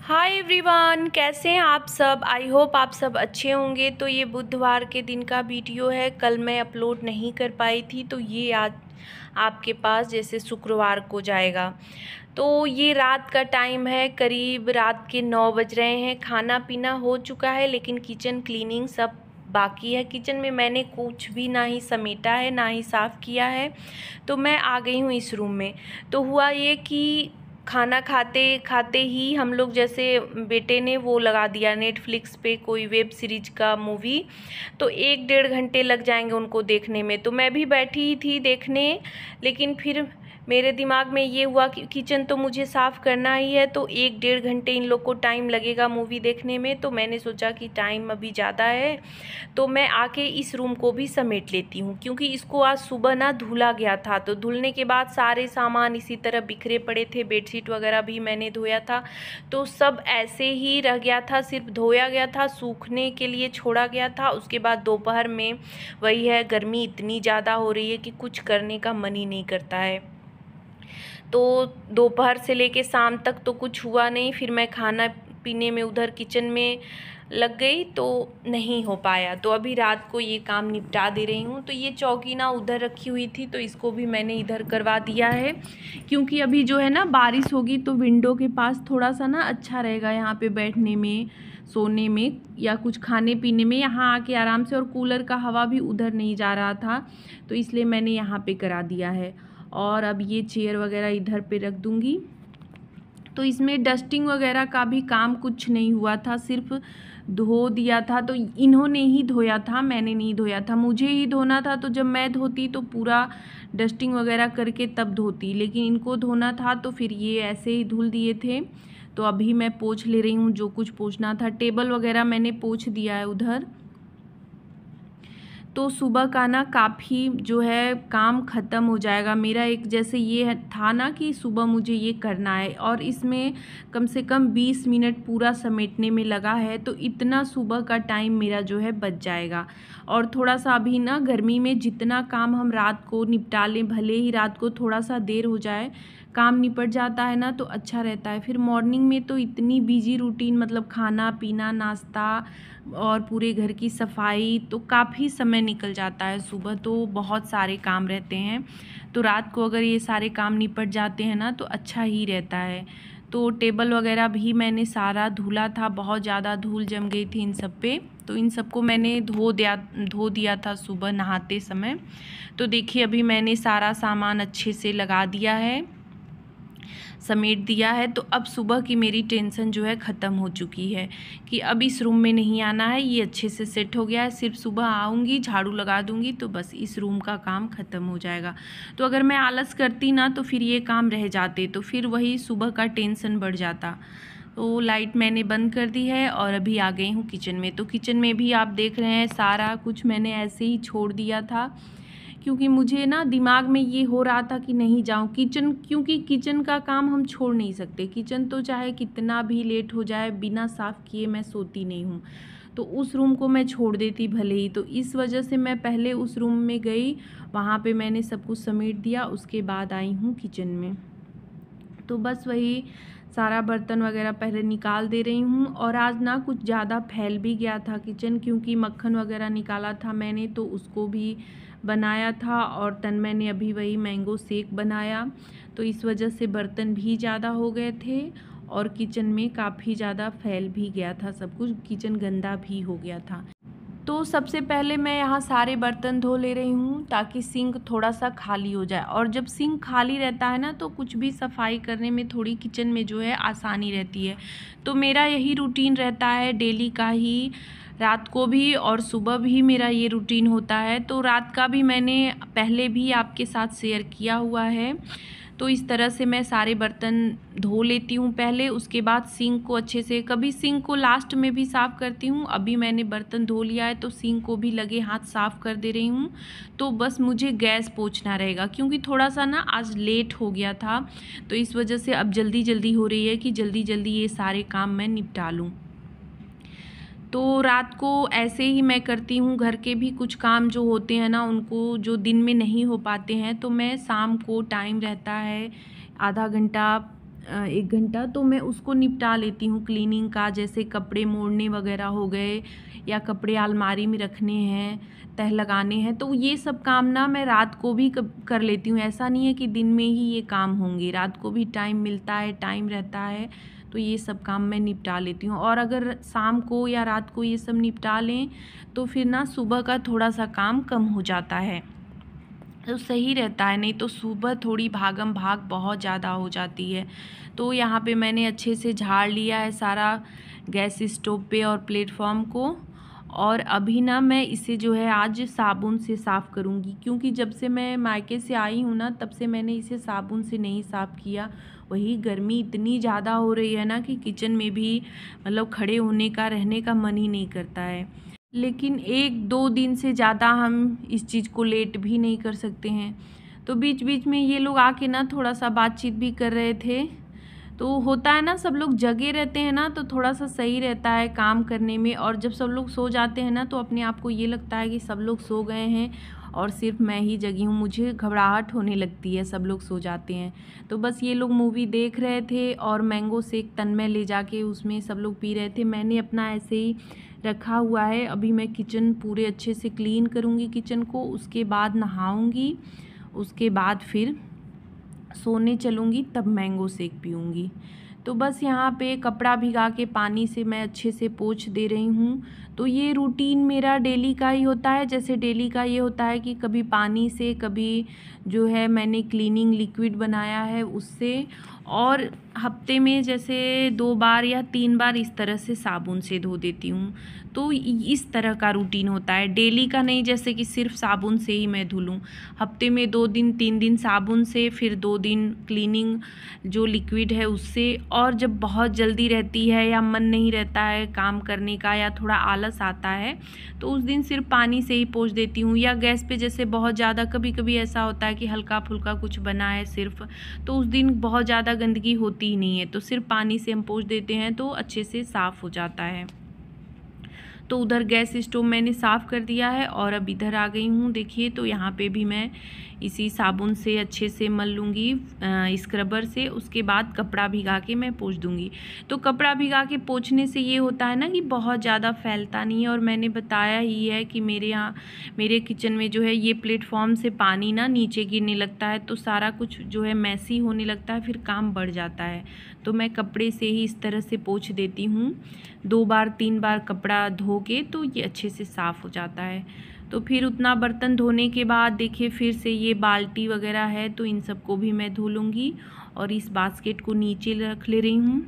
Hi everyone, कैसे हैं आप सब। आई होप आप सब अच्छे होंगे। तो ये बुधवार के दिन का वीडियो है। कल मैं अपलोड नहीं कर पाई थी, तो ये आज आपके पास जैसे शुक्रवार को जाएगा। तो ये रात का टाइम है, करीब रात के 9 बज रहे हैं। खाना पीना हो चुका है, लेकिन किचन क्लीनिंग सब बाकी है। किचन में मैंने कुछ भी ना ही समेटा है ना ही साफ़ किया है। तो मैं आ गई हूँ इस रूम में। तो हुआ ये कि खाना खाते खाते ही हम लोग, जैसे बेटे ने वो लगा दिया नेटफ्लिक्स पे कोई वेब सीरीज का मूवी, तो 1-1.5 घंटे लग जाएंगे उनको देखने में। तो मैं भी बैठी ही थी देखने, लेकिन फिर मेरे दिमाग में ये हुआ कि किचन तो मुझे साफ़ करना ही है, तो 1-1.5 घंटे इन लोग को टाइम लगेगा मूवी देखने में। तो मैंने सोचा कि टाइम अभी ज़्यादा है, तो मैं आके इस रूम को भी समेट लेती हूँ, क्योंकि इसको आज सुबह ना धुला गया था। तो धुलने के बाद सारे सामान इसी तरह बिखरे पड़े थे, बेडशीट वगैरह भी मैंने धोया था, तो सब ऐसे ही रह गया था, सिर्फ धोया गया था, सूखने के लिए छोड़ा गया था। उसके बाद दोपहर में वही है, गर्मी इतनी ज़्यादा हो रही है कि कुछ करने का मन ही नहीं करता है। तो दोपहर से लेके शाम तक तो कुछ हुआ नहीं। फिर मैं खाना पीने में उधर किचन में लग गई, तो नहीं हो पाया। तो अभी रात को ये काम निपटा दे रही हूँ। तो ये चौकी ना उधर रखी हुई थी, तो इसको भी मैंने इधर करवा दिया है, क्योंकि अभी जो है ना बारिश होगी, तो विंडो के पास थोड़ा सा ना अच्छा रहेगा यहाँ पे बैठने में, सोने में या कुछ खाने पीने में, यहाँ आके आराम से। और कूलर का हवा भी उधर नहीं जा रहा था, तो इसलिए मैंने यहाँ पे करा दिया है। और अब ये चेयर वगैरह इधर पे रख दूँगी। तो इसमें डस्टिंग वगैरह का भी काम कुछ नहीं हुआ था, सिर्फ धो दिया था। तो इन्होंने ही धोया था, मैंने नहीं धोया था। मुझे ही धोना था, तो जब मैं धोती तो पूरा डस्टिंग वगैरह करके तब धोती, लेकिन इनको धोना था तो फिर ये ऐसे ही धुल दिए थे। तो अभी मैं पोंछ ले रही हूँ जो कुछ पोंछना था। टेबल वगैरह मैंने पोंछ दिया है उधर। तो सुबह का ना काफ़ी जो है काम ख़त्म हो जाएगा मेरा। एक जैसे ये था ना कि सुबह मुझे ये करना है, और इसमें कम से कम 20 मिनट पूरा समेटने में लगा है, तो इतना सुबह का टाइम मेरा जो है बच जाएगा। और थोड़ा सा अभी ना गर्मी में जितना काम हम रात को निपटा लें, भले ही रात को थोड़ा सा देर हो जाए, काम निपट जाता है ना तो अच्छा रहता है। फिर मॉर्निंग में तो इतनी बिजी रूटीन, मतलब खाना पीना, नाश्ता और पूरे घर की सफाई, तो काफ़ी समय निकल जाता है। सुबह तो बहुत सारे काम रहते हैं, तो रात को अगर ये सारे काम निपट जाते हैं ना तो अच्छा ही रहता है। तो टेबल वगैरह भी मैंने सारा धुला था, बहुत ज़्यादा धूल जम गई थी इन सब पे, तो इन सबको मैंने धो दिया था सुबह नहाते समय। तो देखिए अभी मैंने सारा सामान अच्छे से लगा दिया है, समेट दिया है। तो अब सुबह की मेरी टेंशन जो है ख़त्म हो चुकी है कि अब इस रूम में नहीं आना है, ये अच्छे से सेट हो गया है। सिर्फ सुबह आऊँगी, झाड़ू लगा दूँगी, तो बस इस रूम का काम ख़त्म हो जाएगा। तो अगर मैं आलस करती ना तो फिर ये काम रह जाते, तो फिर वही सुबह का टेंशन बढ़ जाता। तो लाइट मैंने बंद कर दी है और अभी आ गई हूँ किचन में। तो किचन में भी आप देख रहे हैं सारा कुछ मैंने ऐसे ही छोड़ दिया था, क्योंकि मुझे ना दिमाग में ये हो रहा था कि नहीं जाऊं किचन, क्योंकि किचन का काम हम छोड़ नहीं सकते। किचन तो चाहे कितना भी लेट हो जाए, बिना साफ़ किए मैं सोती नहीं हूँ, तो उस रूम को मैं छोड़ देती भले ही। तो इस वजह से मैं पहले उस रूम में गई, वहाँ पे मैंने सब कुछ समेट दिया, उसके बाद आई हूँ किचन में। तो बस वही सारा बर्तन वगैरह पहले निकाल दे रही हूँ। और आज ना कुछ ज़्यादा फैल भी गया था किचन, क्योंकि मक्खन वगैरह निकाला था मैंने, तो उसको भी बनाया था। और तन्मय ने अभी वही मैंगो शेक बनाया, तो इस वजह से बर्तन भी ज़्यादा हो गए थे और किचन में काफ़ी ज़्यादा फैल भी गया था सब कुछ, किचन गंदा भी हो गया था। तो सबसे पहले मैं यहाँ सारे बर्तन धो ले रही हूँ, ताकि सिंक थोड़ा सा खाली हो जाए। और जब सिंक खाली रहता है ना तो कुछ भी सफाई करने में थोड़ी किचन में जो है आसानी रहती है। तो मेरा यही रूटीन रहता है डेली का ही, रात को भी और सुबह भी मेरा ये रूटीन होता है। तो रात का भी मैंने पहले भी आपके साथ शेयर किया हुआ है। तो इस तरह से मैं सारे बर्तन धो लेती हूँ पहले, उसके बाद सिंक को अच्छे से, कभी सिंक को लास्ट में भी साफ़ करती हूँ। अभी मैंने बर्तन धो लिया है तो सिंक को भी लगे हाथ साफ़ कर दे रही हूँ। तो बस मुझे गैस पोंछना रहेगा, क्योंकि थोड़ा सा ना आज लेट हो गया था, तो इस वजह से अब जल्दी जल्दी हो रही है कि जल्दी जल्दी ये सारे काम मैं निपटा लूँ। तो रात को ऐसे ही मैं करती हूँ। घर के भी कुछ काम जो होते हैं ना, उनको जो दिन में नहीं हो पाते हैं, तो मैं शाम को टाइम रहता है आधा घंटा 1 घंटा, तो मैं उसको निपटा लेती हूँ क्लीनिंग का। जैसे कपड़े मोड़ने वगैरह हो गए या कपड़े अलमारी में रखने हैं, तह लगाने हैं, तो ये सब काम ना मैं रात को भी कर लेती हूँ। ऐसा नहीं है कि दिन में ही ये काम होंगे, रात को भी टाइम मिलता है, टाइम रहता है, तो ये सब काम मैं निपटा लेती हूँ। और अगर शाम को या रात को ये सब निपटा लें तो फिर ना सुबह का थोड़ा सा काम कम हो जाता है, तो सही रहता है। नहीं तो सुबह थोड़ी भागम भाग बहुत ज़्यादा हो जाती है। तो यहाँ पे मैंने अच्छे से झाड़ लिया है सारा गैस स्टोव पे और प्लेटफॉर्म को। और अभी ना मैं इसे जो है आज साबुन से साफ़ करूँगी, क्योंकि जब से मैं मायके से आई हूँ ना तब से मैंने इसे साबुन से नहीं साफ़ किया। वही गर्मी इतनी ज़्यादा हो रही है ना कि किचन में भी मतलब खड़े होने का, रहने का मन ही नहीं करता है। लेकिन 1-2 दिन से ज़्यादा हम इस चीज़ को लेट भी नहीं कर सकते हैं। तो बीच बीच में ये लोग आके ना थोड़ा सा बातचीत भी कर रहे थे। तो होता है ना, सब लोग जगे रहते हैं ना तो थोड़ा सा सही रहता है काम करने में, और जब सब लोग सो जाते हैं ना तो अपने आप को ये लगता है कि सब लोग सो गए हैं और सिर्फ मैं ही जगी हूँ। मुझे घबराहट होने लगती है, सब लोग सो जाते हैं। तो बस ये लोग मूवी देख रहे थे और मैंगो शेक तन्मय ले जाके उसमें सब लोग पी रहे थे। मैंने अपना ऐसे ही रखा हुआ है। अभी मैं किचन पूरे अच्छे से क्लीन करूँगी किचन को, उसके बाद नहाऊँगी, उसके बाद फिर सोने चलूँगी, तब मैंगो शेक पीऊँगी। तो बस यहाँ पे कपड़ा भिगा के पानी से मैं अच्छे से पोंछ दे रही हूँ। तो ये रूटीन मेरा डेली का ही होता है। जैसे डेली का ये होता है कि कभी पानी से, कभी जो है मैंने क्लीनिंग लिक्विड बनाया है उससे, और हफ्ते में जैसे 2 बार या 3 बार इस तरह से साबुन से धो देती हूँ। तो इस तरह का रूटीन होता है, डेली का नहीं जैसे कि सिर्फ साबुन से ही मैं धुलूँ। हफ्ते में 2 दिन 3 दिन साबुन से, फिर 2 दिन क्लीनिंग जो लिक्विड है उससे। और जब बहुत जल्दी रहती है या मन नहीं रहता है काम करने का या थोड़ा आलस आता है तो उस दिन सिर्फ पानी से ही पोंछ देती हूँ। या गैस पे जैसे बहुत ज़्यादा, कभी कभी ऐसा होता है कि हल्का फुल्का कुछ बना है सिर्फ, तो उस दिन बहुत ज़्यादा गंदगी होती ही नहीं है, तो सिर्फ पानी से हम पोंछ देते हैं तो अच्छे से साफ़ हो जाता है। तो उधर गैस स्टोव मैंने साफ़ कर दिया है और अब इधर आ गई हूँ। देखिए, तो यहाँ पे भी मैं इसी साबुन से अच्छे से मल लूँगी स्क्रबर से। उसके बाद कपड़ा भिगा के मैं पोंछ दूँगी। तो कपड़ा भिगा के पोंछने से ये होता है ना कि बहुत ज़्यादा फैलता नहीं है। और मैंने बताया ही है कि मेरे यहाँ, मेरे किचन में जो है ये प्लेटफॉर्म से पानी ना नीचे गिरने लगता है, तो सारा कुछ जो है मैसी होने लगता है, फिर काम बढ़ जाता है। तो मैं कपड़े से ही इस तरह से पोंछ देती हूँ 2 बार 3 बार कपड़ा धो के, तो ये अच्छे से साफ़ हो जाता है। तो फिर उतना बर्तन धोने के बाद देखिए फिर से ये बाल्टी वगैरह है, तो इन सबको भी मैं धो लूँगी और इस बास्केट को नीचे रख ले रही हूँ।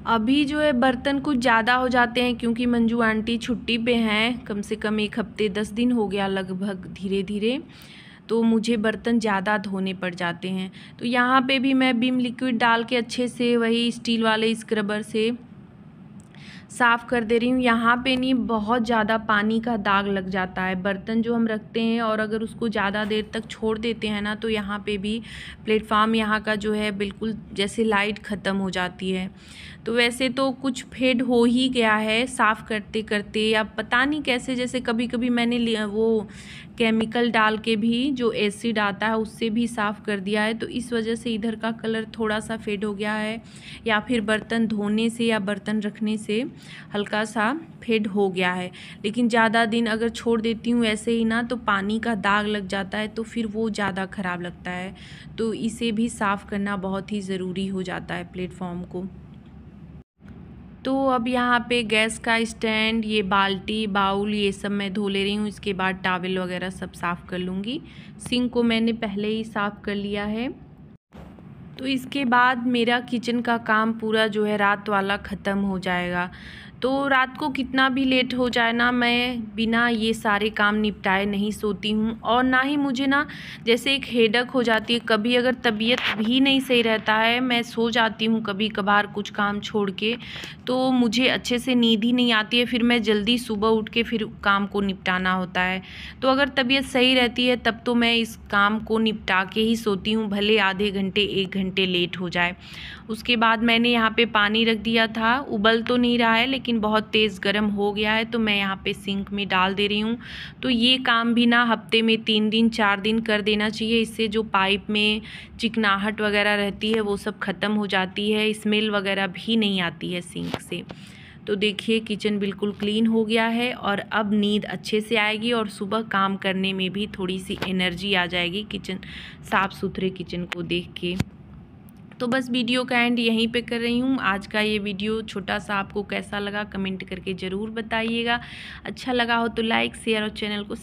अभी जो है बर्तन कुछ ज़्यादा हो जाते हैं क्योंकि मंजू आंटी छुट्टी पे हैं, कम से कम 1 हफ्ते 10 दिन हो गया लगभग धीरे धीरे, तो मुझे बर्तन ज़्यादा धोने पड़ जाते हैं। तो यहाँ पे भी मैं विम लिक्विड डाल के अच्छे से वही स्टील वाले स्क्रबर से साफ़ कर दे रही हूँ। यहाँ पे नहीं, बहुत ज़्यादा पानी का दाग लग जाता है। बर्तन जो हम रखते हैं और अगर उसको ज़्यादा देर तक छोड़ देते हैं ना तो यहाँ पे भी प्लेटफॉर्म यहाँ का जो है बिल्कुल जैसे लाइट ख़त्म हो जाती है। तो वैसे तो कुछ फेड हो ही गया है साफ़ करते करते, या पता नहीं कैसे, जैसे कभी कभी मैंने वो केमिकल डाल के भी जो एसिड आता है उससे भी साफ़ कर दिया है, तो इस वजह से इधर का कलर थोड़ा सा फेड हो गया है, या फिर बर्तन धोने से या बर्तन रखने से हल्का सा फेड हो गया है। लेकिन ज़्यादा दिन अगर छोड़ देती हूँ ऐसे ही ना तो पानी का दाग लग जाता है, तो फिर वो ज़्यादा ख़राब लगता है। तो इसे भी साफ़ करना बहुत ही ज़रूरी हो जाता है प्लेटफॉर्म को। तो अब यहाँ पे गैस का स्टैंड, ये बाल्टी, बाउल, ये सब मैं धो ले रही हूँ। इसके बाद टॉवल वगैरह सब साफ़ कर लूँगी। सिंक को मैंने पहले ही साफ़ कर लिया है। तो इसके बाद मेरा किचन का काम पूरा जो है रात वाला ख़त्म हो जाएगा। तो रात को कितना भी लेट हो जाए ना, मैं बिना ये सारे काम निपटाए नहीं सोती हूँ। और ना ही मुझे ना जैसे एक हेडेक हो जाती है, कभी अगर तबीयत भी नहीं सही रहता है, मैं सो जाती हूँ कभी कभार कुछ काम छोड़ के, तो मुझे अच्छे से नींद ही नहीं आती है। फिर मैं जल्दी सुबह उठ के फिर काम को निपटाना होता है। तो अगर तबीयत सही रहती है तब तो मैं इस काम को निपटा के ही सोती हूँ, भले आधे घंटे 1 घंटे लेट हो जाए। उसके बाद मैंने यहाँ पे पानी रख दिया था, उबल तो नहीं रहा है लेकिन लेकिन बहुत तेज़ गर्म हो गया है, तो मैं यहाँ पे सिंक में डाल दे रही हूँ। तो ये काम भी ना हफ्ते में 3 दिन 4 दिन कर देना चाहिए। इससे जो पाइप में चिकनाहट वगैरह रहती है वो सब ख़त्म हो जाती है, स्मेल वगैरह भी नहीं आती है सिंक से। तो देखिए किचन बिल्कुल क्लीन हो गया है और अब नींद अच्छे से आएगी और सुबह काम करने में भी थोड़ी सी एनर्जी आ जाएगी किचन, साफ़ सुथरे किचन को देख के। तो बस वीडियो का एंड यहीं पे कर रही हूँ। आज का ये वीडियो छोटा सा आपको कैसा लगा कमेंट करके ज़रूर बताइएगा। अच्छा लगा हो तो लाइक शेयर और चैनल को